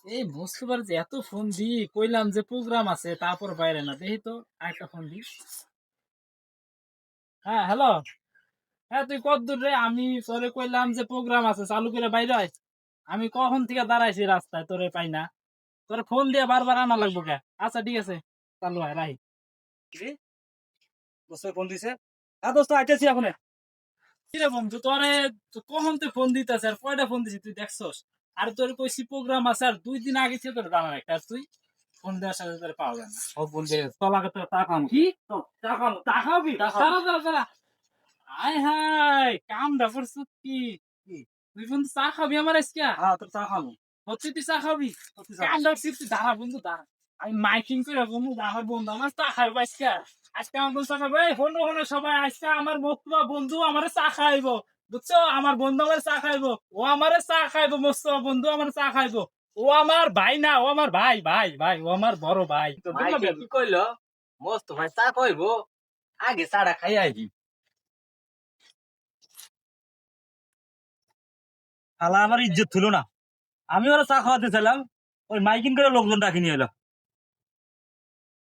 এই বুঝতে পারছি, এত ফোন দি কইলাম যে প্রোগ্রাম আছে, তারপর বাইরে না দেখি তো। আরেকটা ফোন দি। হ্যাঁ, হ্যালো। হ্যাঁ, তুই কত দূর রে? আমি তোরে কইলাম যে প্রোগ্রাম আছে, চালু করে বাইরে আয়। আমি কখন থেকে দাঁড়াইছি রাস্তায়, তোরে পাই না। তোরে ফোন দিয়ে বারবার আনা লাগবো কে? আচ্ছা ঠিক আছে, চালু হয় রাই। কি দোস্ত ফোন দিছে? হ্যাঁ দোস্ত আইতেছি এখন। কিরে বন্ধু, তোরে তো কখন তুই ফোন দিতেছে, আর কয়টা ফোন দিছি তুই দেখছস? আর তোর কইছি প্রোগ্রাম আছে, আর 2 দিন আগে ছিল তোর জানা একটা, আর তুই ফোন দেওয়ার সাথে তোর পাওয়া যায় না। ও ফোন দিয়ে তলাকে তো টাকা কি? তো টাকা তাকাবি? টাকা দাঁড়া দাঁড়া দাঁড়া। আয় হায়, কামটা করছিস কি? কি তুই বন্ধু চা খাবি আমার আজকে? হ্যাঁ তোর চা খাবো হচ্ছে তুই চা খাবি? সত্যি চা কামটা করছিস তুই, দাঁড়া বন্ধু দাঁড়া। আমি মাইকিং করে বন্ধু, আমার বন্ধু আমার চা খাইবো আজকে। আজকে আমার বন্ধু চা খাইবো। এই হলো হলো সবাই, আজকে আমার মস্তুবা বন্ধু আমার চা খাইবো। বুঝছো? আমার বন্ধু আমার চা খাইবো। ও আমারে চা খাইবো, মস্তুবা বন্ধু আমার চা খাইবো। ও আমার ভাই না, ও আমার ভাই ভাই ভাই, ও আমার বড় ভাই। তো মাইকে কি কইলো মস্ত ভাই চা কইবো আগে চাটা খাই আইবি শালা আমার ইজ্জত ছিল না। আমি ওরা চা খাওয়াতে ছিলাম ওই মাইকিং করে লোকজন ডাকি নিয়ে এলো